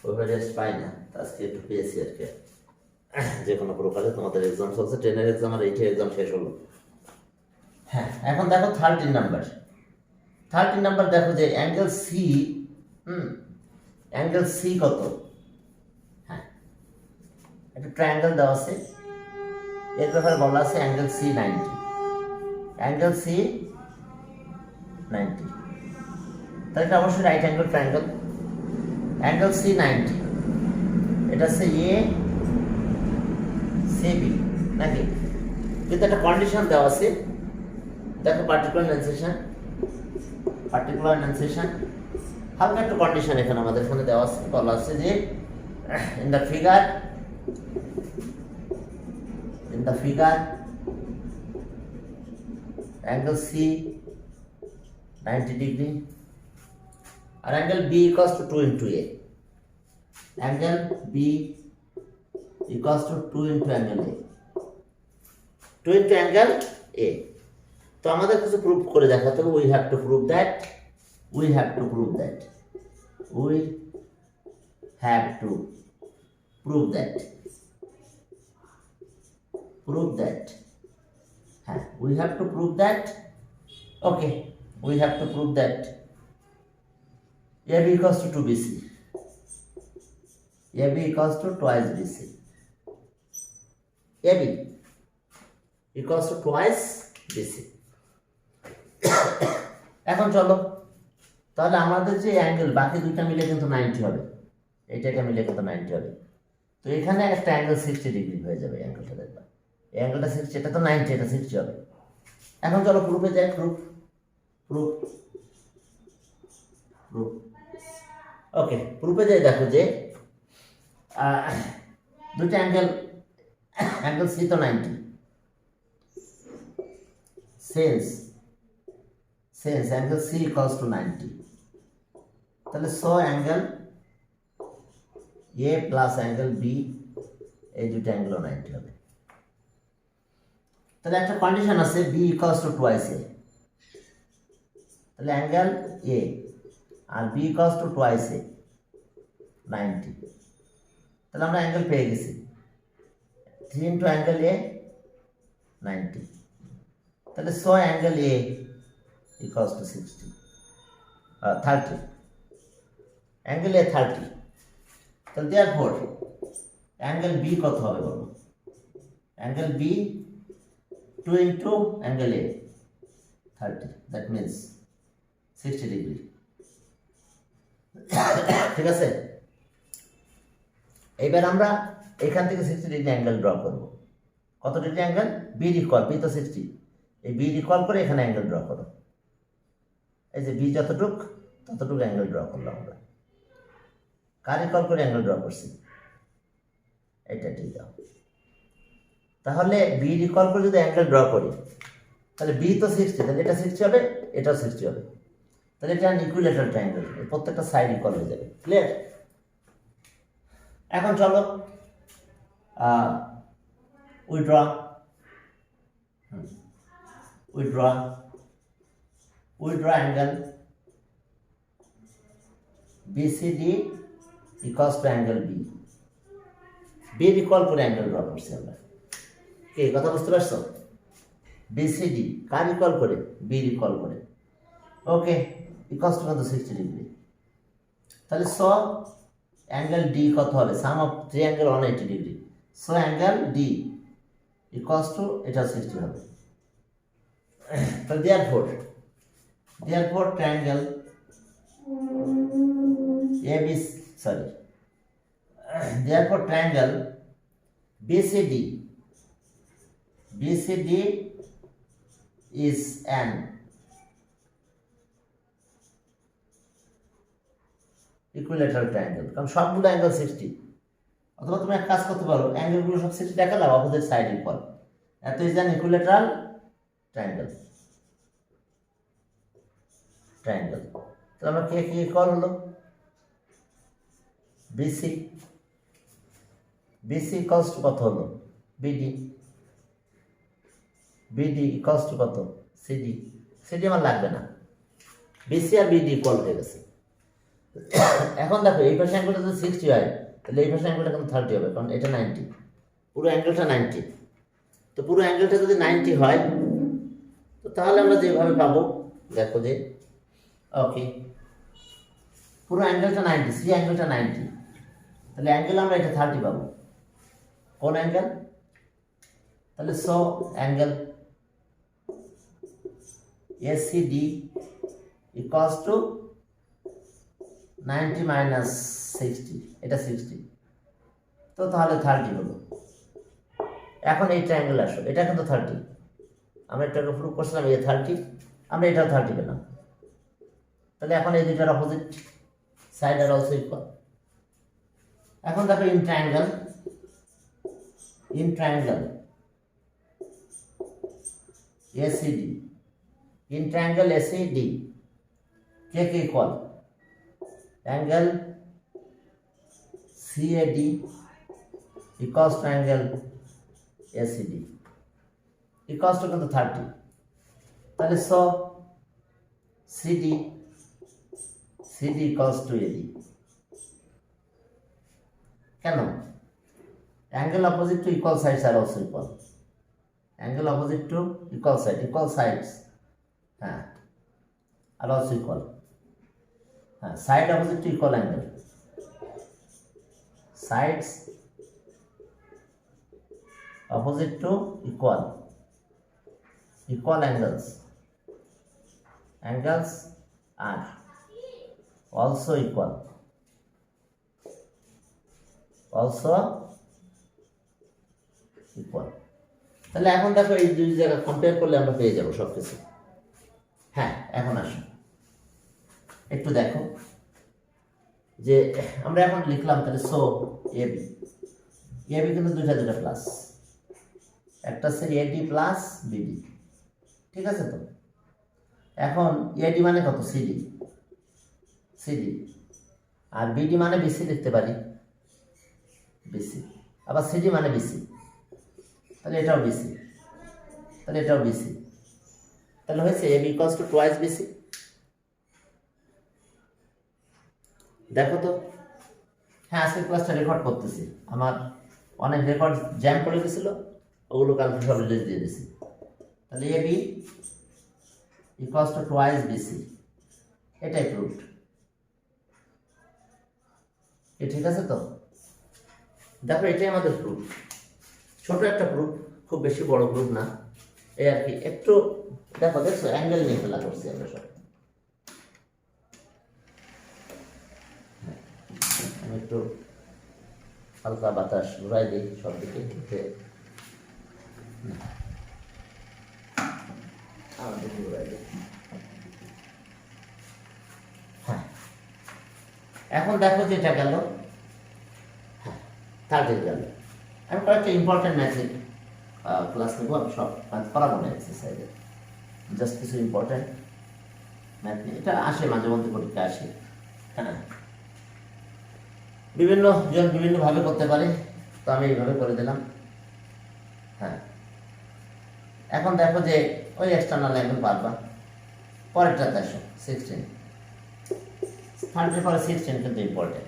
ওইভাবে রেস্ট পাই না, আজকে একটু পেয়েছি আর কি। যে কোনো প্রকারে তোমাদের এক্সাম চলছে, 10-এর এক্সাম আর 8-এর এক্সাম শেষ হলো। হ্যাঁ, এখন দেখো 13 নাম্বার। 13 নাম্বার দেখো যে অ্যাঙ্গেল সি, অ্যাঙ্গেল সি কত? হ্যাঁ, একটা ট্রায়াঙ্গেল দেওয়া আছে, এর ব্যাপারে বলা আছে অ্যাঙ্গেল সি 90, অ্যাঙ্গেল সি 90, তাহলে এটা অবশ্যই right angle triangle. Angle C 90, এটা হচ্ছে এ সি বি নাকি? কিন্তু একটা কন্ডিশন দেওয়া আছে, দেখো পার্টিকুলার এনানসিয়েশন, পার্টিকুলার এনানসিয়েশন, হালকা একটা কন্ডিশন এখানে আমাদের এখানে দেওয়া আছে, বলা আছে যে in the figure angle C 90 degree আর angle B equals to 2 into A, angle B equals to 2 into angle A, 2 into angle A। তো আমাদের কিছু প্রুফ করে দেখাতে হবে, we have to prove that হ্যাঁ, we have to prove that okay, we have to prove that AB equals to 2BC, AB equals to twice BC, AB equals to twice BC। এখন চলো, তাহলে আমাদের যে angle বাকি দুইটা মিলে কিন্তু 90 হবে, এইটাকে মিলে কিন্তু 90 হবে। তো এখানে একটা অ্যাঙ্গেল 60 ডিগ্রি হয়ে যাবে, অ্যাঙ্গেলটা দেখবা, এই অ্যাঙ্গেলটা 60, এটা তো 90, এটা 60 হবে। এখন চলো প্রুফে যাই, প্রুফ ওকে, প্রুফে যাই। দেখো যে দুইটা অ্যাঙ্গেল সি তো 90, since angle C equals to 90, তাহলে so angle A plus angle B, এই দুটো অ্যাঙ্গেলও 90 হবে। তাহলে একটা কন্ডিশন আছে B equals to twice A, তাহলে অ্যাঙ্গেল A আর B equals to twice A 90, তাহলে আমরা অ্যাঙ্গেল পেয়ে গেছি 3 into অ্যাঙ্গেল A 90, তাহলে so angle A equals to 30, angle A 30, তাহলে therefore অ্যাঙ্গেল B কত হবে বলো? Angle B 2 into angle A 30, that means 60 degree. ঠিক আছে, এইবার আমরা এখান থেকে 60 ডিগ্রি অ্যাঙ্গেল ড্র করব। কত degree angle? B equal, B তো 60, এই B ইকুয়াল করে এখানে অ্যাঙ্গেল ড্র করো। এই যে B ততটুক অ্যাঙ্গেল ড্র করলাম আমরা, কার ইকুয়াল করে অ্যাঙ্গেল ড্র করছি? এটা ঠিক দাও। তাহলে B ইকুয়াল করে যদি অ্যাঙ্গেল ড্র করি, তাহলে B তো 60, তাহলে এটা 60 হবে, এটাও 60 হবে, তাহলে এটা ইকুইলেটারাল ট্রায়াঙ্গেল, প্রত্যেকটা সাইড ইকুয়াল হয়ে যাবে। ক্লিয়ার? এখন চলো we draw angle BCD equals to angle B, B equal করে অ্যাঙ্গেল ড্র করছি আমরা। কি কথা বুঝতে পারছো? BCD কার ইকুয়াল করে? B ইকুয়াল করে। ওকে, ইকুয়ালস টু কত? 60 ডিগ্রি। তাহলে সো অ্যাঙ্গেল D কত হবে? Sum of triangle 180 degree, so angle D equals to এটা 60 হবে। তাহলে therefore triangle BCD is an equilateral triangle, কারণ সবগুলো অ্যাঙ্গেল 60। অথবা তুমি এক কাজ করতে পারো, অ্যাঙ্গেলগুলো সব 60 দেখালাম, অপোজিট সাইড ইকুয়াল, এত ইজ অ্যান ইকুইলেটারাল ট্রায়াঙ্গেল। তাহলে আমরা কে ইকুয়াল হলো? BC ইকুয়ালস টু কত হলো? BD ইকুয়ালস টু কত? CD আমার লাগবে না, BC আর BD ইকুয়াল হয়ে গেছে। এখন দেখো এই পাশে অ্যাঙ্গেলটা যদি 60 হয় তাহলে এই পাশে অ্যাঙ্গেলটা কিন্তু 30 হবে, কারণ এটা 90, পুরো অ্যাঙ্গেলটা 90। তো পুরো অ্যাঙ্গেলটা যদি 90 হয় তো তাহলে আমরা যেভাবে পাবো, দেখো যে ওকে পুরো অ্যাঙ্গেলটা 90, সি অ্যাঙ্গেলটা 90, তাহলে অ্যাঙ্গেল আমরা এটা 30 পাবো। কোন অ্যাঙ্গেল? তাহলে so angle ACD equals to 90 minus 60, এটা 60, তো তাহলে 30 হলো। এখন এই ট্রায়াঙ্গেল আসো, এটা কিন্তু 30, আমরা এটাকে প্রুভ করছিলাম এই 30, আমরা এটাও 30 পেলাম। তাহলে এখন এই দুইটার opposite side are also equal. এখন দেখো in triangle ACD, in triangle ACD K K equal? Angle CAD equals to angle ACD equals to কিন্তু 30, তাহলে so CD equals to AD। কেন? Angle opposite to equal sides are also equal, angle opposite to equal side, equal sides, হ্যাঁ, are also equal, হ্যাঁ, side opposite to equal angle, sides opposite to equal angles are also equal, তাহলে এখন দেখো এই দুই জায়গা compare করলে আমরা পেয়ে যাবো সবকিছু। হ্যাঁ, এখন আসো একটু দেখো যে আমরা এখন লিখলাম, তাহলে সো এবি কিন্তু দুইটা প্লাস, একটা হচ্ছে এডি প্লাস বিডি, ঠিক আছে? তো এখন এডি মানে কত? সিডি, আর বিডি মানে বিসি লিখতে পারি, বিসি, আবার সিডি মানে বিসি, তাহলে এটাও বিসি, তাহলে এটাও বিসি, তাহলে হয়েছে AB equals to twice BC. দেখো তো, হ্যাঁ, আজকের ক্লাসটা রেকর্ড করতেছি, আমার অনেক রেকর্ড জ্যাম করে গেছিলো, ওগুলো কালকে সব রিলিজ দিয়ে দিছি। তাহলে AB equals to twice BC, এটাই প্রুফড, ঠিক আছে? তো দেখো এটাই আমাদের প্রুফ, ছোট একটা প্রুফ, খুব বেশি বড় প্রুফ না, এই আর কি। একটু দেখো, দেখছো অ্যাঙ্গেল নিয়ে খেলা করছি আমরা সব। আমি একটু হালকা বাতাস ঘুরাই দিই সব দিকে, ঘুরাই দিই। হ্যাঁ, এখন দেখো যেটা গেল, হ্যাঁ, 30 গেল। আমি কয়েকটা ইম্পর্টেন্ট ম্যাথের ক্লাস নেবো, আমি সব ম্যাথ করাবো না এক্সারসাইজে, জাস্ট কিছু ইম্পর্টেন্ট ম্যাথ নিয়ে, এটা আসে মাঝে মধ্যে পরীক্ষা আসে, হ্যাঁ, বিভিন্ন জন বিভিন্নভাবে করতে পারে, তো আমি এইভাবে করে দিলাম। হ্যাঁ, এখন দেখো যে ওই এক্সটার্নাল অ্যাঙ্গেল পারবা, পরেরটা দেখো 16, 30 পরে 16 কিন্তু ইম্পর্টেন্ট।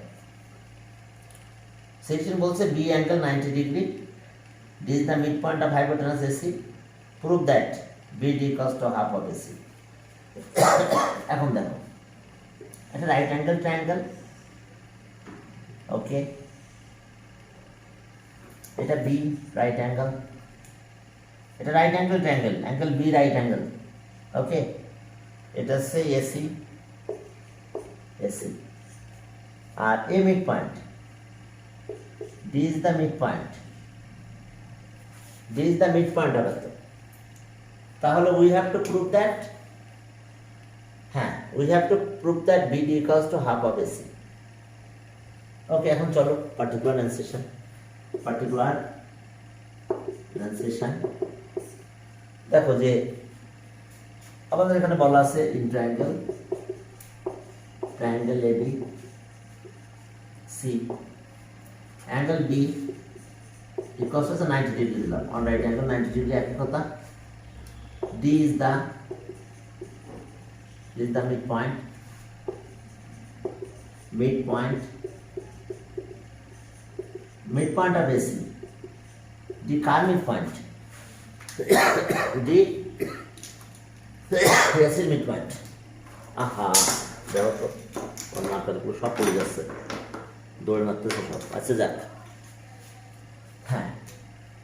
16 বলছে B angle 90 degree, D is the mid point of hypotenuse AC, prove that BD equals to half of AC. এখন দেখো এটা রাইট অ্যাঙ্গেল ট্রায়াঙ্গেল, ওকে, এটা বি রাইট অ্যাঙ্গেল, এটা right angle triangle, angle B right angle, okay, এটা হচ্ছে AC, আর এ mid point, D is the mid point, হবে। তো তাহলে we have to prove that, হ্যাঁ, we have to prove that BD equals to half of AC. Okay, এখন চলো পার্টিকুলার এনান্সিয়েশন। দেখো যে আমাদের এখানে বলা আছে in triangle AB C, angle B equals to 90 degree দিলাম, অন রাইট অ্যাঙ্গেল 90 ডিগ্রি, একই কথা। D is the mid point, midpoint of AC, the car midpoint, the AC midpoint. আহা দেখো তো ওর মাথাগুলো সব পড়ে যাচ্ছে, দৌড় মারতেছে সব। আচ্ছা যাক, হ্যাঁ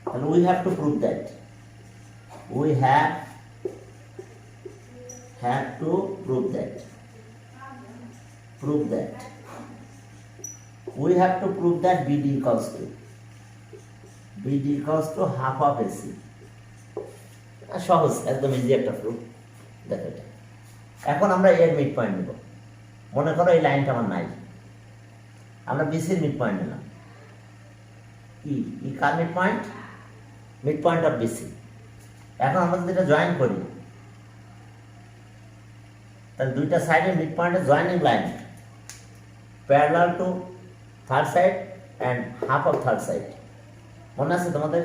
তাহলে we have to prove that we have to prove that we have to prove that BD equals to half of AC। সহজ, একদম ইজি একটা প্রুফ। দেখো এটা, এখন আমরা এর মিড পয়েন্ট নেব। মনে করো এই লাইনটা আমার নাই, আমরা বিসির মিড পয়েন্ট নিলাম। ই কার মিড পয়েন্ট অফ বিসি। এখন আমরা যদি এটা জয়েন করি, তাহলে দুইটা সাইডের মিড পয়েন্টের joining line parallel to third side and half of third side. মনে আছে তোমাদের?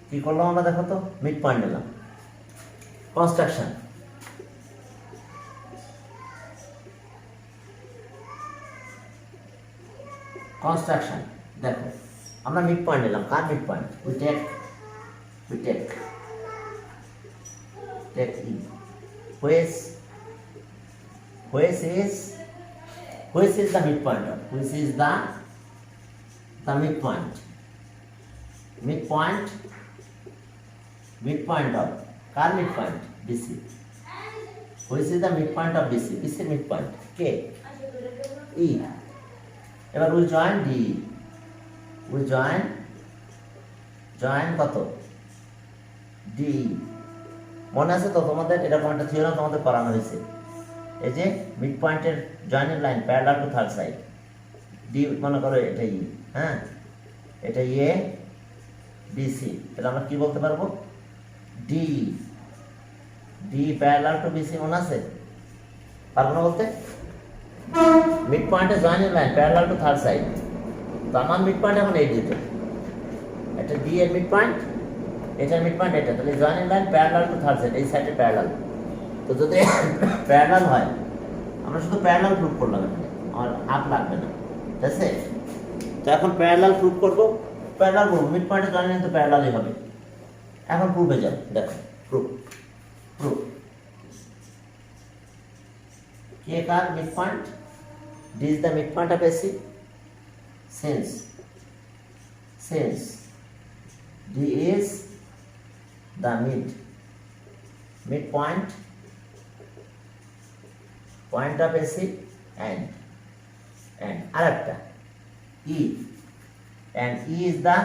কি করলাম আমরা? দেখো তো, মিড পয়েন্ট নিলাম। কনস্ট্রাকশন, দেখো আমরা মিড পয়েন্ট নিলাম। কার mid point? We take E, which is the midpoint of, which is the midpoint of car midpoint? BC. Which is the midpoint of BC? BC midpoint K E। এবার we join D, we join কত? D। মনে আছে তো তোমাদের? এটা কোনটা theorem তোমাদের করানো হয়েছে। এই যে মিড পয়েন্টের joining line parallel to third side, D মনে করো এটা ই, হ্যাঁ এটা এ বিসি। তাহলে আমরা কি বলতে পারবো? D parallel to BC. মনে আছে? পারবো না বলতে? মিড পয়েন্টের joining line parallel to third side. তো আমার মিড পয়েন্ট এখন এই দিতে, এটা ডি এর মিড পয়েন্ট, এটার মিড পয়েন্ট এটা। তাহলে joining line parallel to third side, এই সাইডে প্যারালাল। তো যদি প্যারালাল হয়, আমরা শুধু প্যারালাল প্রুফ করলাম, এখানে আমার হাফ লাগবে না, ঠিক আছে? তো এখন প্যারালাল প্রুফ করবো, প্যারালাল করবো, মিড পয়েন্টে জয়েনিং তো প্যারালালই হবে। এখন প্রুফে যাও, দেখো proof K car mid point? D is the mid point of AC, since D is the midpoint of AC and arakta E, and E is the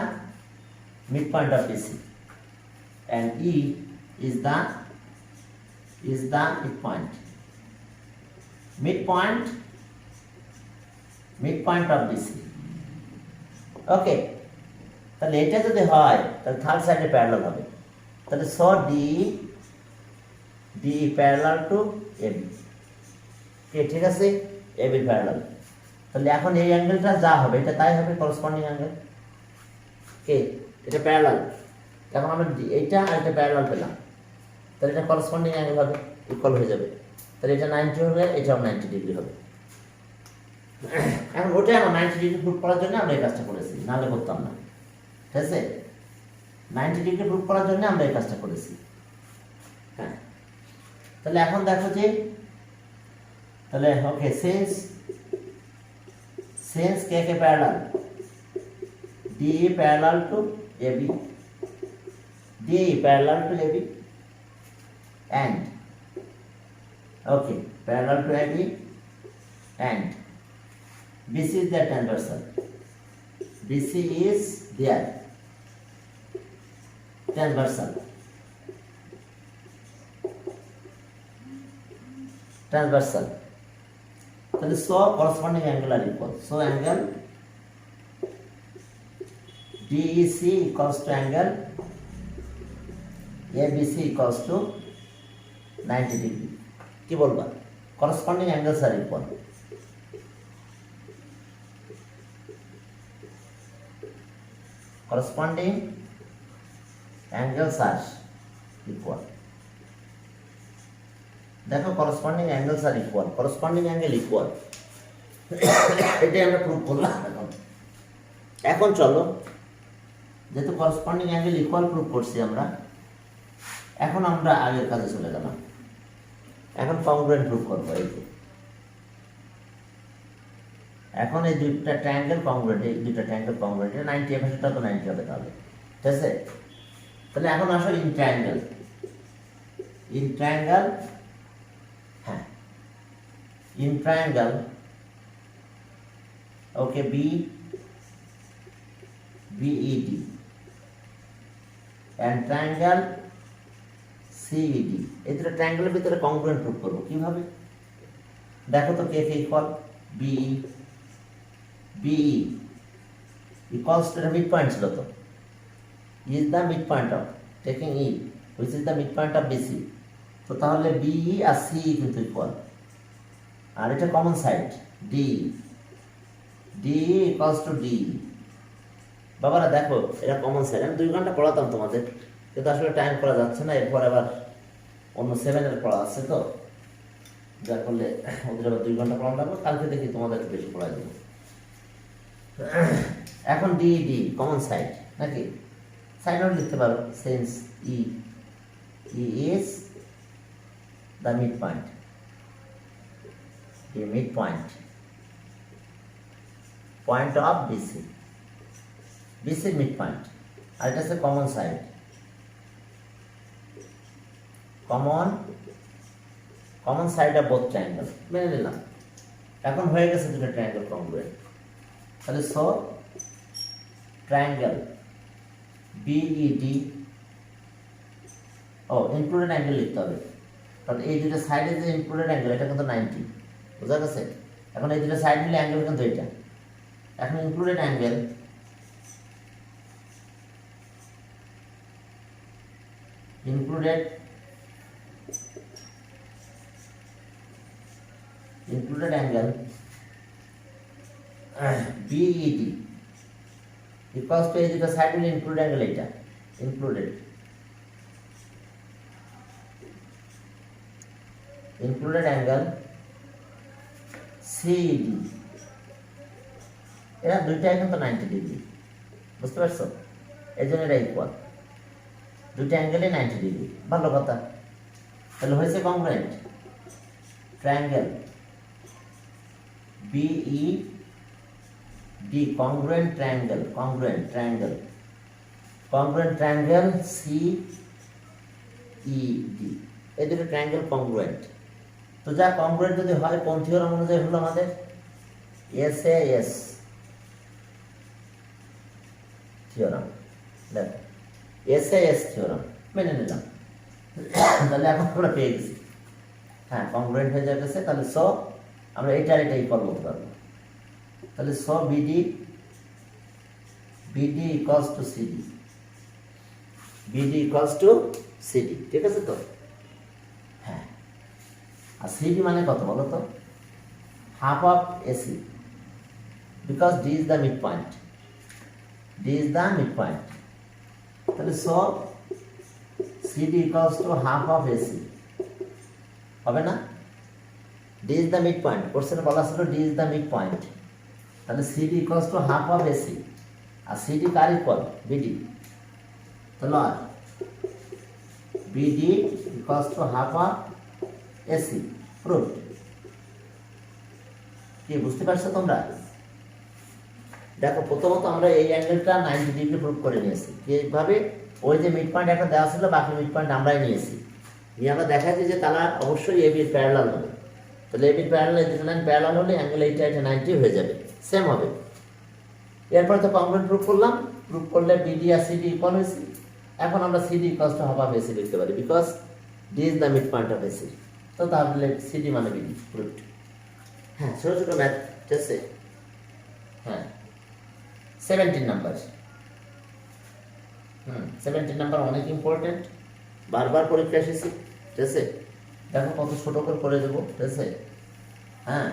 midpoint of AC, and E is the midpoint of BC। ওকে, তাহলে এটা যদি হয় তাহলে third সাইডে parallel হবে। তাহলে so D parallel to AB. ঠিক আছে, এবি প্যারালাল। তাহলে এখন এই অ্যাঙ্গেলটা যা হবে এটা তাই হবে, করসপন্ডিং অ্যাঙ্গেল। কে এটা প্যারালাল, এখন আমরা এইটা আর এটা প্যারালাল পেলাম, তাহলে এটা করসপন্ডিং অ্যাঙ্গেল হবে, ইকুয়াল হয়ে যাবে। তাহলে এটা 90 হবে, এটাও 90 ডিগ্রি হবে। এখন ওটাই আমার 90 ডিগ্রি প্রুফ করার জন্য আমরা এই কাজটা করেছি, নাহলে করতাম না, ঠিক আছে? 90 ডিগ্রি প্রুফ করার জন্য আমরা এই কাজটা করেছি। হ্যাঁ, তাহলে এখন দেখো যে, তাহলে ওকে, সিন্স কে parallel, D parallel to AB, and okay, parallel to AB, and BC is their transversal. BC is their transversal. That is, so corresponding angle are equal. So angle DEC equals to angle ABC equals to 90 degree. কি বলবা? Corresponding angles are equal. Corresponding angles are equal. দেখো corresponding angles are equal. Corresponding angle equal. এটাই আমরা prove করলাম। এখন চলো, যেহেতু corresponding angle equal prove করছি আমরা, এখন আমরা আগের কাজে চলে গেলাম। এখন কংগ্রুয়েন্ট প্রুভ করবো। এই যে এখন এই দুইটা ট্রায়াঙ্গেল কংগ্রুয়েন্ট, এই দুইটা ট্রায়াঙ্গেল কংগ্রুয়েন্ট, 90 হবে, সেটা তো 90 হবে তাহলে, ঠিক আছে? তাহলে এখন আসো ইন ট্রায়াঙ্গেল। ইন ট্রায়াঙ্গেল, হ্যাঁ, in triangle, okay, BED and triangle CED, এই দুটো ট্রায়াঙ্গেলের ভিতরে কংগ্রুয়েন্ট প্রুভ করবো কিভাবে? দেখো তো, K equal BE equals to the midpoint ছিল তো, is the midpoint of taking E which is the midpoint of BC, তো তাহলে BE আর CE কিন্তু ইকুয়াল, আর এটা common side DE equals to DE। বাবারা দেখো, এটা কমন সাইড। আমি 2 ঘন্টা পড়াতাম তোমাদের, কিন্তু আসলে টাইম করা যাচ্ছে না, এরপর আবার অন্য 7-এর পড়া আছে, তো যার ফলে ওদের আবার 2 ঘন্টা পড়ানো লাগবে। কালকে দেখি তোমাদের বেশি পড়াই দেবো। এখন DE কমন সাইড নাকি? সাইড নোট লিখতে পারো, sense E is the midpoint, the midpoint point of BC midpoint, আর এটা হচ্ছে common side, common side of both triangle, মেনে নিলাম। এখন হয়ে গেছে দুটো ট্রায়াঙ্গেল কংগ্রুয়েন্ট। তাহলে so triangle BED, included angle লিখতে হবে, কারণ এই দুটো সাইডে যে ইনক্লুডেড অ্যাঙ্গেল, এটা কিন্তু 90, বোঝা গেছে? এখন এই দুটো সাইড মিলে অ্যাঙ্গেল কিন্তু এটা। এখন included angle included angle BED equals to, এই দুটো সাইড মিলে ইনক্লুড অ্যাঙ্গেল, এটা included angle CED, এরা দুইটাই কিন্তু 90 ডিগ্রি, বুঝতে পারছো? এই জন্য এটা ইকুয়াল, দুইটা অ্যাঙ্গেলে 90 ডিগ্রি। ভালো কথা, তাহলে হয়েছে congruent. Triangle BED congruent triangle, congruent triangle CED, এই দুটো ট্রায়াঙ্গেল কংগ্রুয়েন্ট। তো যা কংগ্রুয়েন্ট যদি হয়, কোন থিওরাম অনুযায়ী হলো আমাদের? SAS theorem. দেখো, SAS থিওরাম মেনে নিলাম। তাহলে এখন আমরা পেয়ে গেছি, হ্যাঁ, কংগ্রুয়েন্ট হয়ে যাচ্ছে। তাহলে সো আমরা এটা ইকুয়াল বলতে পারবো। তাহলে so BD equals to CD, BD equals to CD, ঠিক আছে তো? হ্যাঁ, আর CD মানে কত বলো তো? Half of AC, because D is the midpoint, তাহলে so CD equals to half of AC, হবে না? D is the midpoint, কোশ্চেনে বলা ছিল D is the midpoint, তাহলে CD equals to half of AC, আর CD কার ইকুয়াল? BD। তাহলে BD equals to half of AC, proved. কি বুঝতে পারছো তোমরা? দেখো, প্রথমত আমরা এই অ্যাঙ্গেলটা 90 ডিগ্রি প্রুভ করে নিয়েছি। কিভাবে? ওই যে মিড পয়েন্ট একটা দেওয়া ছিল, বাকি মিড পয়েন্ট আমরাই নিয়েছি, নিয়ে আমরা দেখাচ্ছি যে তারা অবশ্যই এবির প্যারালাল হবে। তাহলে এবির প্যারালাল, এই দুটো লাইন প্যারালাল হলে অ্যাঙ্গেল এইটা 90 হয়ে যাবে, সেম হবে। এরপর তো কংগ্রুয়েন্ট প্রুভ করলাম, প্রুভ করলে BD আর CD ইকুয়াল হয়েছে। এখন আমরা CD equals to half of AC লিখতে পারি, because D is the mid point of AC। তো তাহলে CD মানে BD, প্রুভড। হ্যাঁ, ছোটো ছোটো ম্যাথ, ঠিক আছে? হ্যাঁ, 17 নাম্বার, 17 নাম্বার অনেক ইম্পর্টেন্ট, বারবার পরীক্ষা এসেছি, ঠিক আছে? দেখো কত ছোট করে দেবো, ঠিক আছে? হ্যাঁ,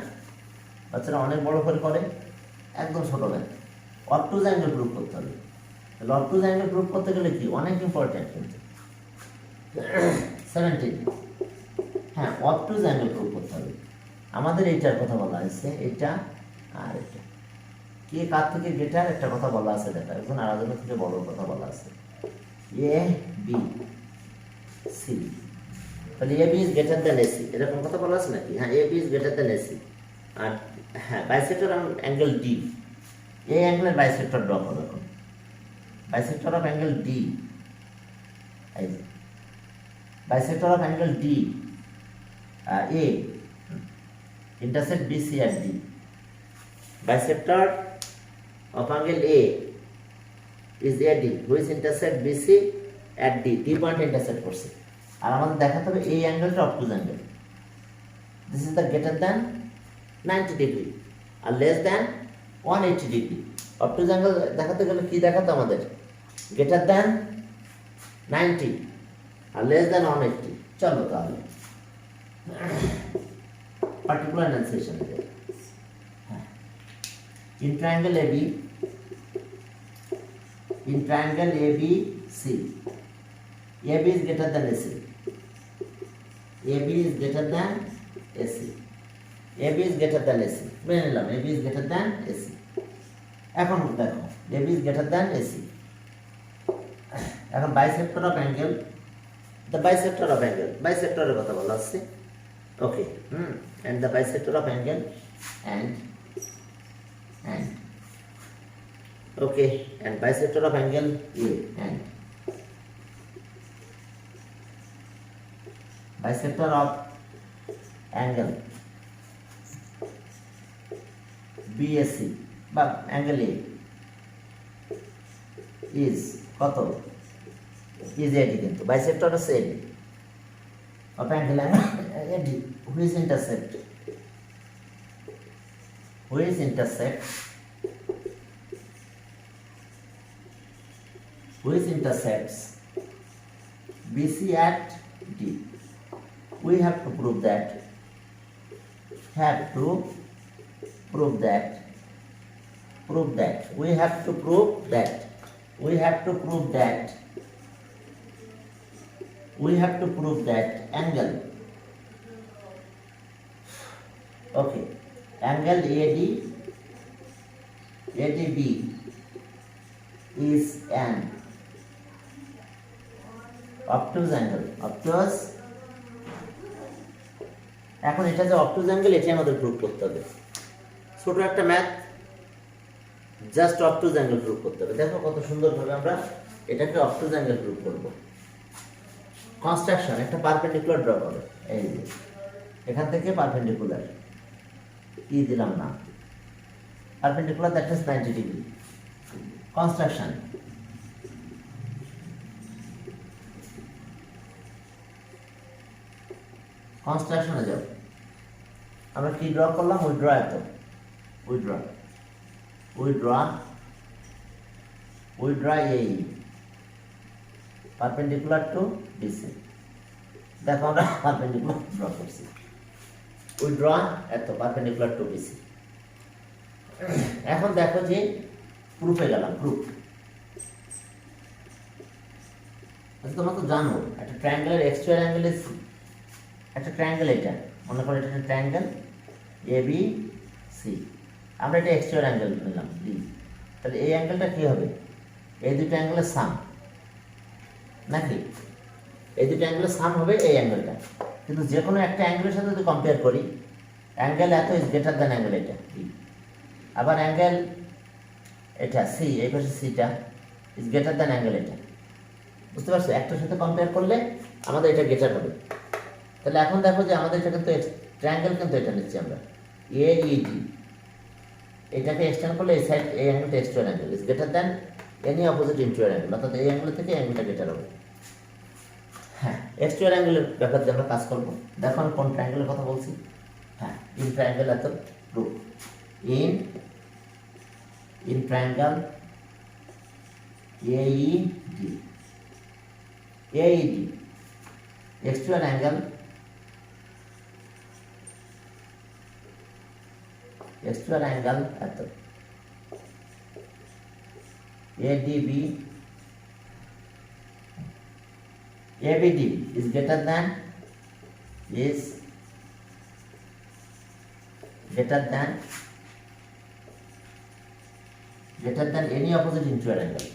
বাচ্চারা অনেক বড় করে একদম ছোট ম্যাথ। অবটুজ অ্যাঙ্গেল প্রুভ করতে হবে। তাহলে অবটুজ অ্যাঙ্গেল প্রুভ করতে গেলে কি অনেক ইম্পর্টেন্ট কিন্তু 17, হ্যাঁ, অবটুজ অ্যাঙ্গেল প্রুভ করতে হবে। আমাদের এইটার কথা বলা হয়েছে, এটা আর এটা কে কার থেকে গ্রেটার একটা কথা বলা আছে, দেখা একজন আরেকজনের থেকে বড় কথা বলা আছে। এ বি সি, তাহলে A B is greater than AC, এরকম কথা বলা আছে নাকি? হ্যাঁ, A B is greater than AC. আর হ্যাঁ, বাইসেক্টর অ্যাঙ্গেল ডি, এই অ্যাঙ্গেলের বাইসেক্টর ড্র করো এখন। বাইসেক্টর অফ অ্যাঙ্গেল ডি, এই যে bisector of angle D A intersect BC at D. Bisector of angle A is AD, which intersect BC at D. D point intersect করছে। আর আমাদের দেখাতে হবে এই অ্যাঙ্গেলটা obtuse angle. This is the greater than 90 degree আর less than 180 degree. Obtuse angle দেখাতে গেলে কি দেখাতে আমাদের? greater than 90 আর less than 180। চলো তাহলে particular enunciation है। In triangle AB, C, AB is greater than AC. AB is greater than AC. AB is greater than AC. মেনে নিলাম AB is greater than AC। এখন দেখো AB is greater than AC। এখন bisector of angle, the bisector of angle, bisector এর কথা বলা আছে। Okay, and the bisector of angle and okay, and bisector of angle A and bisector of angle BSC বা angle A is কত? is AD, কিন্তু bisector আছে AD of angle AD, which intersects BC at D. We have to prove that angle, okay, angle ADB is an obtuse angle, obtuse। এখন এটা যে obtuse angle, এটা আমাদের proof করতে হবে। ছোট একটা math, just obtuse angle proof করতে হবে। দেখো কত সুন্দরভাবে আমরা এটাকে obtuse angle প্রুফ করব। কনস্ট্রাকশন, একটা পারপেন্ডিকুলার ড্র করো, এই যে এখান থেকে পারপেন্ডিকুলার কি দিলাম না, perpendicular that is 90 degree. Construction, কনস্ট্রাকশনে যাও। আমরা কি ড্র করলাম? উইথড্র, এত উইথড্র এই পারপেন্ডিকুলার টু বিসি। দেখো আমরা পারপেন্ডিকুলার ড্র করছি, উইথড্র এত পারপেন্ডিকুলার টু বিসি। এখন দেখো যে প্রুফে গেলাম, প্রুফ তোমরা তো জানো একটা ট্রায়াঙ্গেলের এক্সট্রিয়ার অ্যাঙ্গেল ইজ, একটা ট্রায়াঙ্গেল, এটা মনে করো এটা একটা ট্রায়াঙ্গেল ABC, আমরা এটা এক্সট্রিয়ার অ্যাঙ্গেল নিলাম D, তাহলে এই অ্যাঙ্গেলটা কি হবে? এই দুটো অ্যাঙ্গেলের সাম নাকি? এই দুটো অ্যাঙ্গেলের সাম হবে এই অ্যাঙ্গেলটা। কিন্তু যে কোনো একটা অ্যাঙ্গেলের সাথে যদি কম্পেয়ার করি, অ্যাঙ্গেল এত ইজ গ্রেটার দ্যান অ্যাঙ্গেল এটা D, আবার অ্যাঙ্গেল এটা C, এই পাশে Cটা ইজ গ্রেটার দ্যান অ্যাঙ্গেল এটা। বুঝতে পারছো? একটার সাথে কম্পেয়ার করলে আমাদের এটা গ্রেটার হবে। তাহলে এখন দেখো যে আমাদের এটা কিন্তু ট্রায়াঙ্গেল, কিন্তু এটা নিচ্ছি আমরা AED, এটাকে এক্সটেন্ড করলে এই সাইড, এই অ্যাঙ্গেলটা exterior angle is greater than any opposite interior angle, অর্থাৎ এই অ্যাঙ্গেল থেকে এই অ্যাঙ্গেলটা গ্রেটার হবে। হ্যাঁ, এক্সট্রিয়ার অ্যাঙ্গেলের ব্যাপার দিয়ে আমরা কাজ করবো। দেখো আমি কোন ট্রায়াঙ্গেলের কথা বলছি। হ্যাঁ, ইন ট্রায়াঙ্গেল এত proof, in triangle AED external angle at ADB ABD is greater than greater than any opposite interior angle.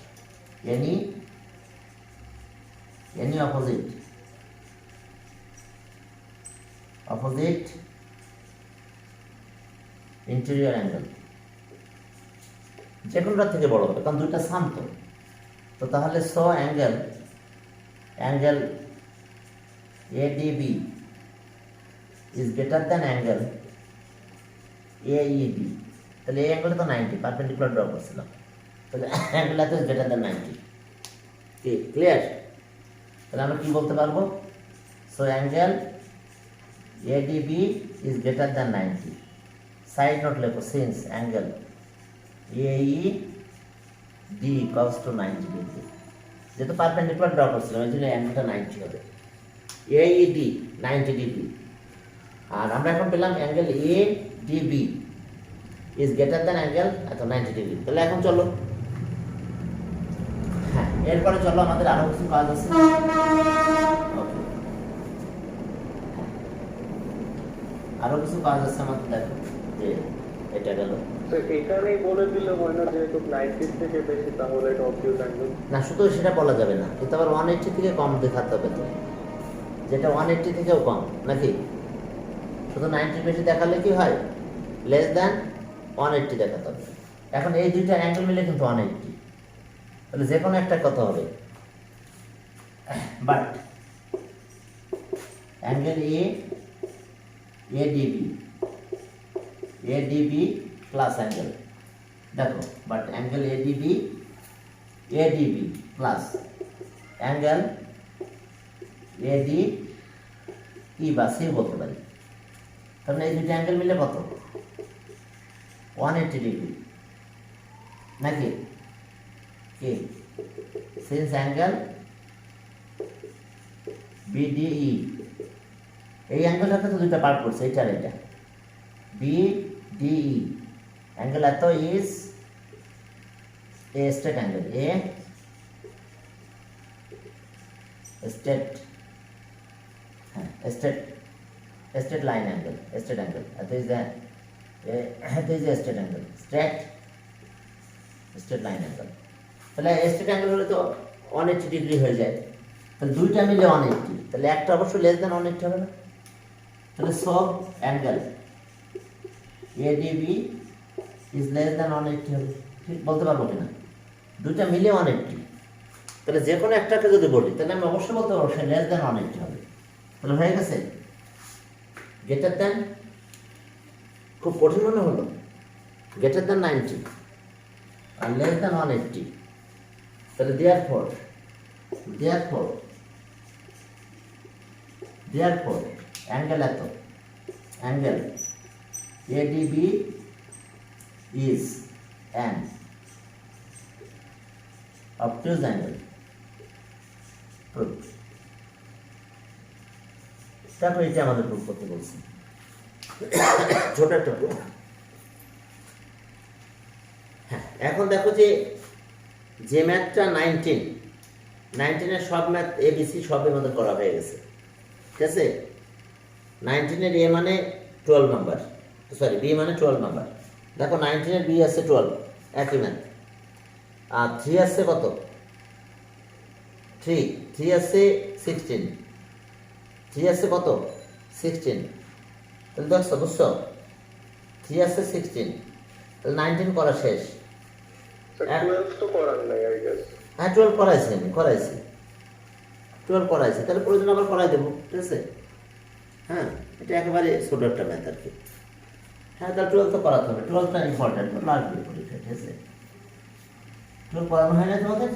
Any opposite interior angle যে কোনোটার থেকে বড় হবে, কারণ দুইটা শান্ত। তো তাহলে so angle ADB is greater than angle AEB। তাহলে এই অ্যাঙ্গেলে তো 90 পারপেন্ডিকুলার ড্র করছিলাম, তাহলে অ্যাঙ্গেল এত ইজ গ্রেটার দ্যান 90। কি ক্লিয়ার? তাহলে আমরা কি বলতে পারবো? So angle ADB is greater than 90। Side note লেখো, since angle AED equals to 90 degree, যেহেতু পারপেন্ডিকুলার ড্র করছিলাম এই জন্য অ্যাঙ্গেলটা 90 হবে। AED 90 ডিগ্রি, আর আমরা এখন পেলাম angle ADB is greater than angle এত 90 ডিগ্রি। তাহলে এখন চলো, হ্যাঁ এরপরে চলো আমাদের আরো কিছু কাজ আছে। ওকে, আরো কিছু কাজ আছে আমাদের, দেখো যে এটা গেল। তো এখানেই বলে দিলে হয় না যেহেতু 90 থেকে বেশি তাহলে এটা অবভিয়াস অ্যাঙ্গেল না, শুধু সেটা বলা যাবে না, এটা আবার 180 থেকে কম দেখাতে হবে। তো যেটা 180 থেকেও কম নাকি, শুধু 90 বেশি দেখালে কি হয়, লেস দ্যান 180 দেখাতে হবে। এখন এই দুইটা অ্যাঙ্গেল মিলে কিন্তু 180, তাহলে যে কোনো একটা কত হবে, but angle ADB plus angle, দেখো but angle ADB plus angle ADE বা সি বলতে পারি। তাহলে এই দুটো অ্যাঙ্গেল মিলে কত, 180 ডিগ্রি নাকি? কি সিন্স অ্যাঙ্গেল BDE, এই অ্যাঙ্গেলটাকে তো দুইটা পার্ট করছে, এইটা আর এটা, BDE অ্যাঙ্গেল এত is a straight angle, straight line angle, straight angle, that is a straight angle, straight line angle। তাহলে straight angle হলে তো 180 ডিগ্রি হয়ে যায়, তাহলে দুইটা মিলে 180, তাহলে একটা অবশ্যই লেস দ্যান 180 হবে না? তাহলে so angle ADB is less than 180 হবে, ঠিক বলতে পারবো কিনা? দুইটা মিলে 180, তাহলে যে কোনো একটাকে যদি বলি তাহলে আমি অবশ্যই বলতে পারবো সে লেস দ্যান 180 হবে। তাহলে হয়ে গেছে গ্রেটার দ্যান, খুব কঠিন মনে হলো, গ্রেটার দ্যান 90 আর লেস দ্যান 180। তাহলে দেয়ারফর অ্যাঙ্গেল এত, angle ADB is an obtuse angle, proof। তারপর এটা আমাদের প্রুফ করতে বলছি, ছোট একটা প্রুফ। হ্যাঁ, এখন দেখো যে ম্যাথটা 19-এর সব ম্যাথ ABC সবের মধ্যে করা হয়ে গেছে, ঠিক আছে? 19-এর A মানে 12 নাম্বার, সরি B মানে 12 নাম্বার। দেখো 19-এর B আছে 12, একই ম্যাথ। আর 3 আছে কত, 3 আছে 16, 3 আছে কত 16, তাহলে দেখছো বুঝছো, 3 আছে 16, তাহলে 19 করা শেষ। 12 তো করার নাই আই গেস। হ্যাঁ 12 করাইছি, আমি করাইছি 12 করাইছি, তাহলে প্রয়োজন আবার করাই দেবো, ঠিক আছে? হ্যাঁ এটা একেবারে ছোট একটা ম্যাথ আর কি। হ্যাঁ তাহলে 12 তো করাতে হবে, 12টা ইম্পর্টেন্ট, লাগবে পরীক্ষা, ঠিক আছে? 12 পড়ানো হয় না তোমাদের?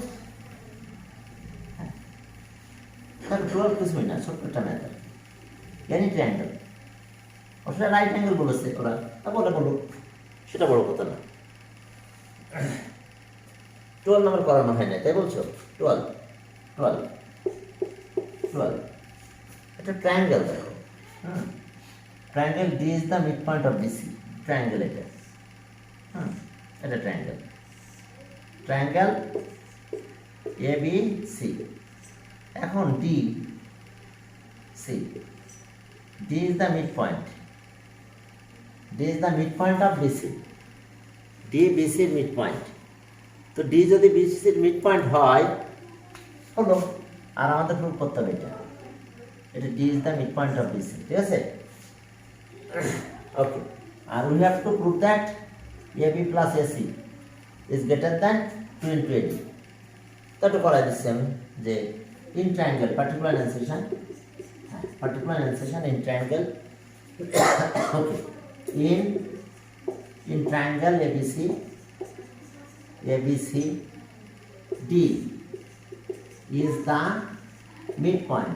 হ্যাঁ 12 কিছুই না, ছোট্ট একটা ম্যাথ আর কি। এনি ট্রায়াঙ্গেল, ওটা রাইট অ্যাঙ্গেল বলেছে ওরা, তা বলো সেটা বড় কথা না। 12 নাম্বার করানো হয় না তাই বলছো? 12 এটা ট্রায়াঙ্গেল, দেখো triangle D is the midpoint of BC, triangle এটা, এটা ট্রায়াঙ্গেল ABC। এখন D is the midpoint, of BC, D BC midpoint, তো ডি যদি বিসির মিড পয়েন্ট হয় হলো, আর আমাদের প্রুভ করতে হবে এটা D is the mid point of BC, ঠিক আছে? ওকে, আর we have to prove that AB plus AC is greater than 2 into AD. তো এটা করা দিচ্ছি আমি যে ইন ট্রায়াঙ্গেল পার্টিকুলার এনসেশন, পার্টিকুলার এনসেশন in triangle, okay, in triangle ABC D is the midpoint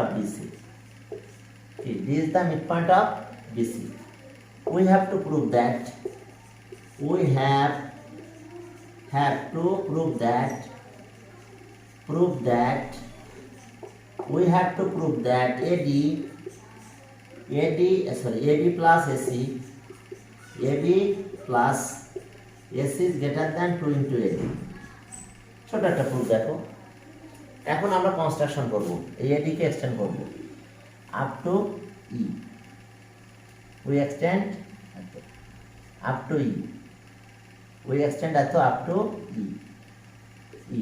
of BC. Okay, this is the midpoint of BC. We have to prove that we have to prove that AB plus AC is greater than 2 into AD. ছোট একটা proof দেখো। এখন আমরা construction করব, এই AD কে extend করব up to E, we extend up to E, up to E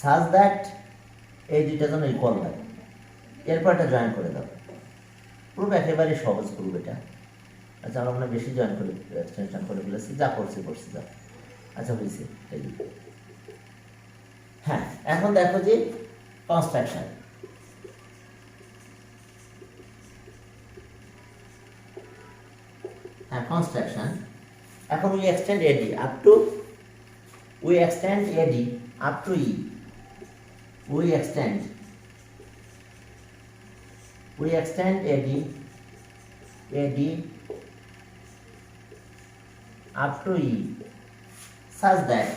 such that এই দুইটা যেন ইকুয়াল হয়। এরপর এটা জয়েন করে দাও। প্রুফ একেবারে সহজ প্রুফ এটা। আচ্ছা, আমরা বেশি জয়েন করে এক্সটেনশন করে ফেলেছি, যা করছি যা। আচ্ছা, হয়েছে। হ্যাঁ, এখন দেখো যে কনস্ট্রাকশন। হ্যাঁ, কনস্ট্রাকশন। এখন we extend AD up to E. We extend AD up to E such that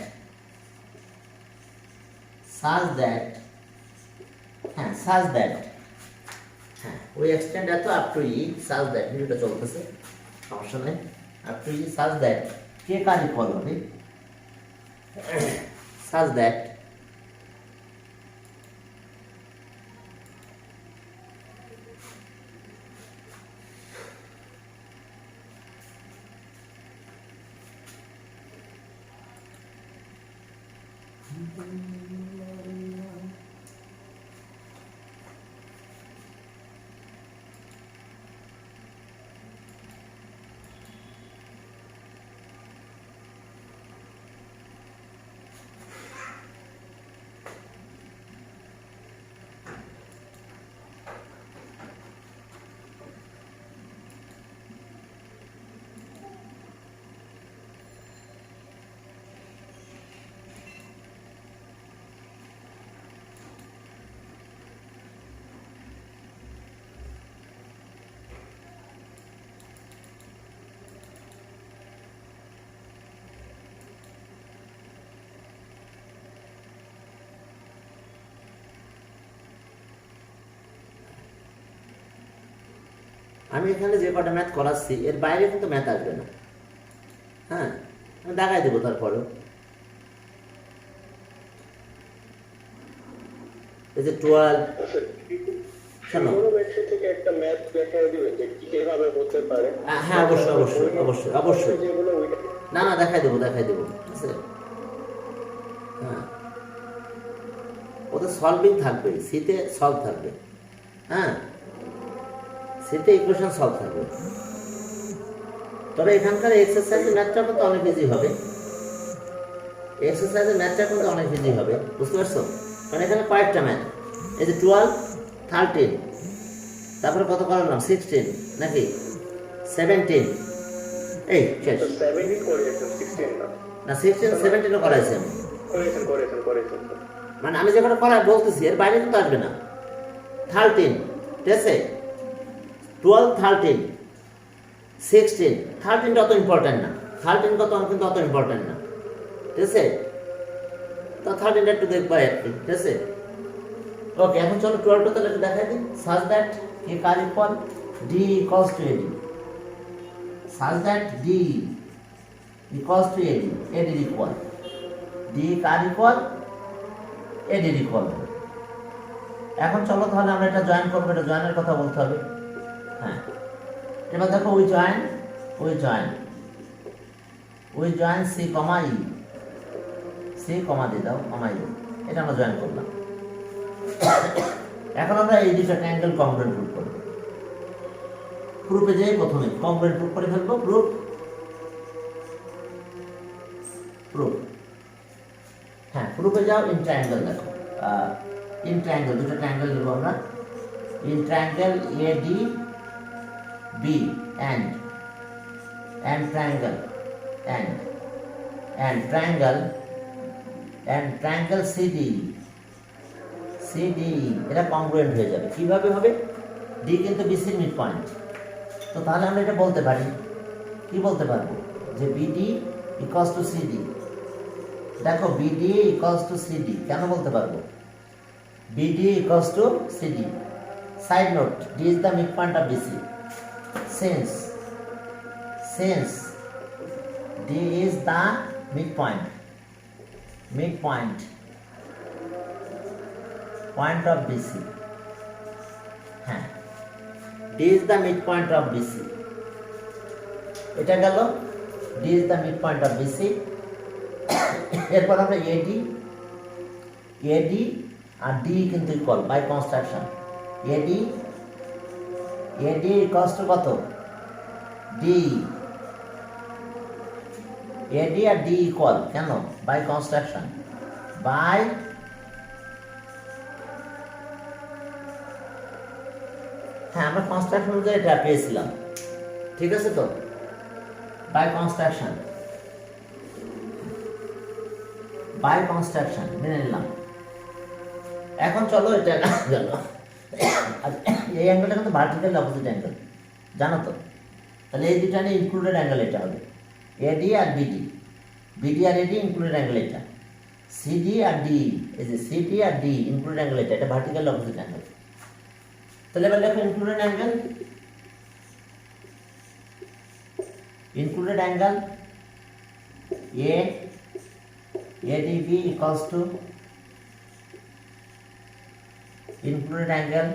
we extend up to E such that ভিডিওটা চলতেছে, সমস্যা নেই, up to E such that K car equal হবে, such that আমি এখানে যে কটা math করাচ্ছি এর বাইরে কিন্তু ম্যাথ আসবে না। হ্যাঁ, আমি দেখাই দেবো তারপরেও। এই যে 12 শোনো, একটা ম্যাথ দেখাই দিবেন যে কিভাবে হতে পারে। হ্যাঁ, অবশ্যই না, দেখাই দেবো, ঠিক আছে? হ্যাঁ, ওদের সলভিং থাকবে, সিতে সলভ থাকবে। হ্যাঁ, সেটা ইকুয়েশন সলভ থাকবে। তবে এখানকার এক্সারসাইজের ম্যাথটা কিন্তু অনেক ইজি হবে, বুঝতে পারছো? কারণ এখানে কয়েকটা ম্যাথ, এই যে 12, 13, তারপরে কত করলাম 16 নাকি 17, এই শেষ না 16 17ও করাইছি আমি। মানে আমি যেটা করাই বলতেছি এর বাইরে কিন্তু আসবে না। 13, ঠিক আছে? 12, 13, 16, 13টা অত ইম্পর্টেন্ট না, 13 কিন্তু অত ইম্পর্টেন্ট না, ঠিক আছে? তো 13টা একটু দেখবা আর কি, ঠিক আছে? ওকে, এখন চলো 12টা তাহলে একটু দেখাই দিই। সাজ দ্যাট এ কার equal D equals to AD, such that D equals to AD, AD equal D কার ইকুয়াল এডি ইকুয়াল। এখন চলো তাহলে আমরা এটা জয়েন করবো, এটা জয়েনের কথা বলতে হবে। হ্যাঁ, এবার দেখো we join we join C comma E, C comma দিয়ে দাও, কমা ই, এটা আমরা জয়েন করলাম। এখন আমরা এই দুটো ট্রায়াঙ্গেল কংগ্রুয়েন্ট প্রুফ করব। প্রুফে যাই প্রথমে কংগ্রুয়েন্ট প্রুফ করে ফেলবো। প্রুফ প্রুফ হ্যাঁ, প্রুফে যাও। ইন ট্রায়াঙ্গেল দেখো, ইন ট্রায়াঙ্গেল দুটো ট্রায়াঙ্গেল নেবো আমরা। In triangle A D B and triangle and triangle CDE এটা কংগ্রুয়েন্ট হয়ে যাবে। কিভাবে হবে? ডি কিন্তু বিসির মিড পয়েন্ট, তো তাহলে আমরা এটা বলতে পারি, কি বলতে পারবো, যে বিডি ইকুয়ালস টু সিডি। দেখো বিডি ইকুয়ালস টু সিডি কেন বলতে পারবো? BD equals to CD. Side note, D is the mid point of BC. Since D is the midpoint of BC. হ্যাঁ, D is the midpoint of BC. এটা গেল, D is the midpoint of BC. এরপর আমরা AD আর D কিন্তু equal by construction. AD equals to কত? D। AD আর D equal কেন? বাই কনস্ট্রাকশন, বাই হ্যাঁ, আমরা কনস্ট্রাকশন অনুযায়ী এটা পেয়েছিলাম, ঠিক আছে তো? বাই কনস্ট্রাকশন মেনে নিলাম। এখন চলো এটা গেল। এই অ্যাঙ্গেলটা কিন্তু ভার্টিক্যাল অপোজিট অ্যাঙ্গেল, জানো তো? তাহলে এই দুটা নিয়ে ইনক্লুডেড অ্যাঙ্গেল এটা হবে। এডি আর বিডি আর এডি ইনক্লুডেড অ্যাঙ্গেল এটা। সিডি আর ডি, এই যে সিডি আর ডি ইনক্লুডেড অ্যাঙ্গেল এটা ভার্টিক্যাল অপোজিট অ্যাঙ্গেল। তাহলে এবার দেখো included angle ADB equals to included angle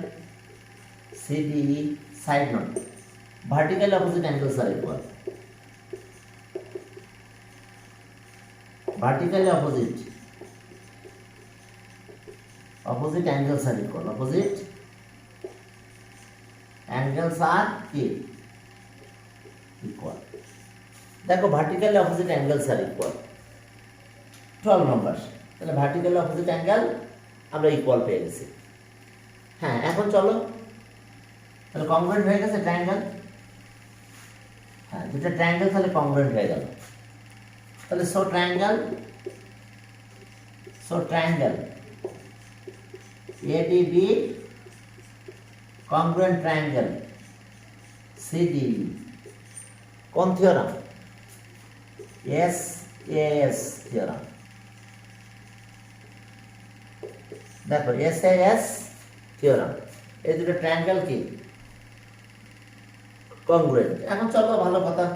CDE. Side note, vertical opposite angles are equal. Vertically opposite angles are equal. Opposite angles are equal. দেখো vertically opposite angles আর equal. 12 নম্বর। তাহলে vertically opposite angle আমরা equal পেয়ে গেছি। হ্যাঁ, এখন চলো, তাহলে কংগ্রুয়েন্ট হয়ে গেছে ট্রায়াঙ্গেল। হ্যাঁ, দুটো ট্রায়াঙ্গেল তাহলে কংগ্রুয়েন্ট হয়ে গেল। তাহলে so triangle ADB congruent triangle CDE কোন থিওরাম? SAS theorem. দেখো SAS থিওরাম, এই দুটো ট্রায়াঙ্গেল কি কংগ্রুয়েন্ট। এখন চলো, ভালো কথা,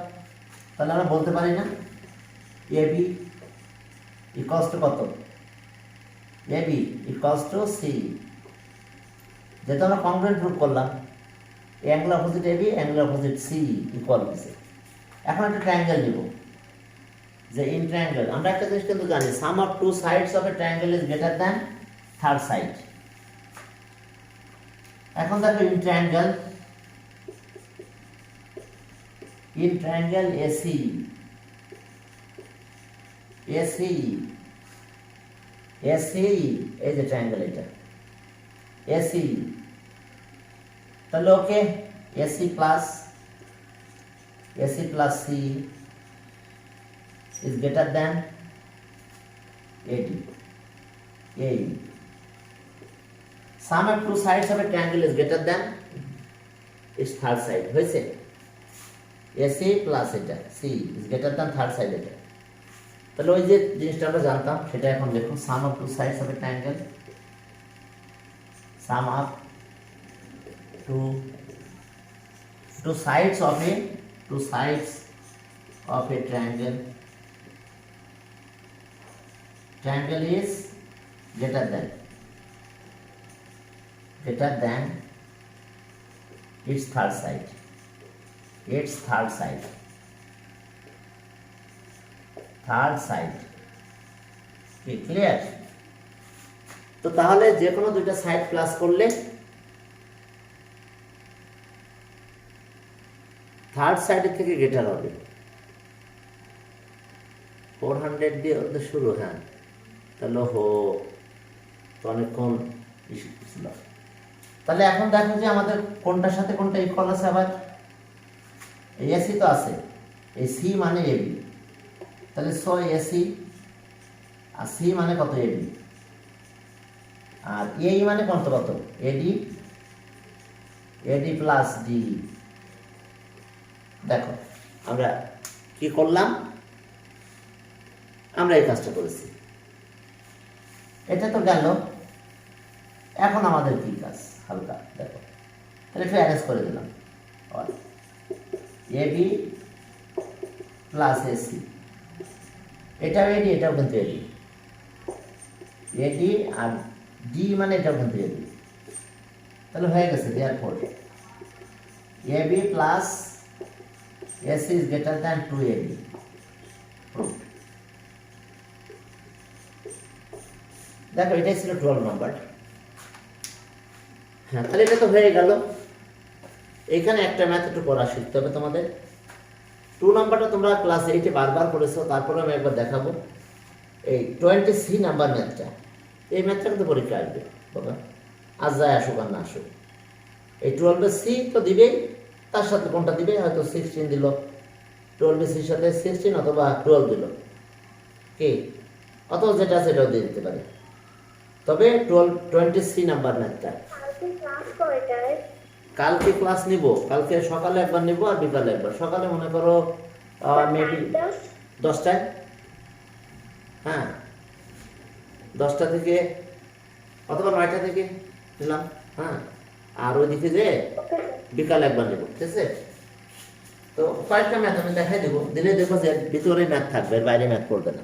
তাহলে আমরা বলতে পারি না AB ইকুয়ালস টু কত? AB equals to C। যেহেতু আমরা কংগ্রুয়েন্ট প্রুফ করলাম, angle opposite AB angle opposite C equal হয়েছে। এখন একটা ট্রায়াঙ্গেল নিব, যে ইন ট্রায়াঙ্গেল আমরা একটা জিনিস কিন্তু জানি, sum of two sides of a triangle is greater than third side. এখন দেখো ইন ট্রায়াঙ্গেল AC এই যে ট্রায়াঙ্গেল এটা AC, তাহলে ওকে AC plus C is greater than AD. Sum of two sides of a triangle is greater than its third side. হয়েছে? AC plus এটা C is greater than third side এটা। তাহলে ওই যে জিনিসটা আমরা জানতাম সেটা এখন দেখো, sum of two sides of a triangle, sum of two sides of a triangle is greater than its third side. Third side. Clear? তো তাহলে যে কোনো দুইটা সাইড প্লাস করলে থার্ড সাইডের থেকে গ্রেটার হবে। 400 দিয়ে ওদের শুরু, হ্যাঁ, তাহলে তো অনেকক্ষণ ছিল। তাহলে এখন দেখো যে আমাদের কোনটার সাথে কোনটা ইকুয়াল আছে। আবার এই এসি তো আছে, এই সি মানে এবি, তাহলে 100 এসি আর সি মানে কত এবি, আর এই মানে কত কত এডি, এডি প্লাস ডি। দেখো আমরা কি করলাম, আমরা এই কাজটা করেছি, এটা তো গেল। এখন আমাদের কি কাজ, হালকা দেখো, তাহলে একটু অ্যারেঞ্জ করে দিলাম। এবি প্লাস এসি, এটাও এডি, এটাও কিন্তু এডি, এডি আর ডি মানে এটাও কিন্তু এডি। তাহলে হয়ে গেছে, therefore AB plus AC is greater than 2ab। দেখো এটাই ছিল 12 নাম্বার। হ্যাঁ, তাহলে এটা তো হয়ে গেল। এখানে একটা ম্যাথ একটু পড়া শিখতে হবে তোমাদের। 2 নাম্বারটা তোমরা ক্লাস 8-এ বারবার করেছো, তারপরে আমি একবার দেখাবো। এই 23 নাম্বার ম্যাথটা, এই ম্যাথটা কিন্তু পরীক্ষা আসবে বাবা, আজ যায় আসুক আর না আসুক। এই 12C তো দিবেই, তার সাথে কোনটা দিবে, হয়তো 16 দিল, 12C-র সাথে 16 অথবা 12 দিল, কি অথবা যেটা আছে এটাও দিয়ে দিতে পারে। তবে 23 নাম্বার ম্যাথটা কালকে ক্লাস নিব, কালকে সকালে একবার নিব আর বিকালে একবার। সকালে মনে করো মেবি 10টায়, হ্যাঁ 10টা থেকে অথবা 9টা থেকে নিলাম, হ্যাঁ, আর ওইদিকে যে বিকালে একবার নেব, ঠিক আছে? তো কয়েকটা ম্যাথ আমি দেখাই দেবো, দিলে দেখো যে ভিতরে ম্যাথ থাকবে, বাইরে ম্যাথ পড়বে না।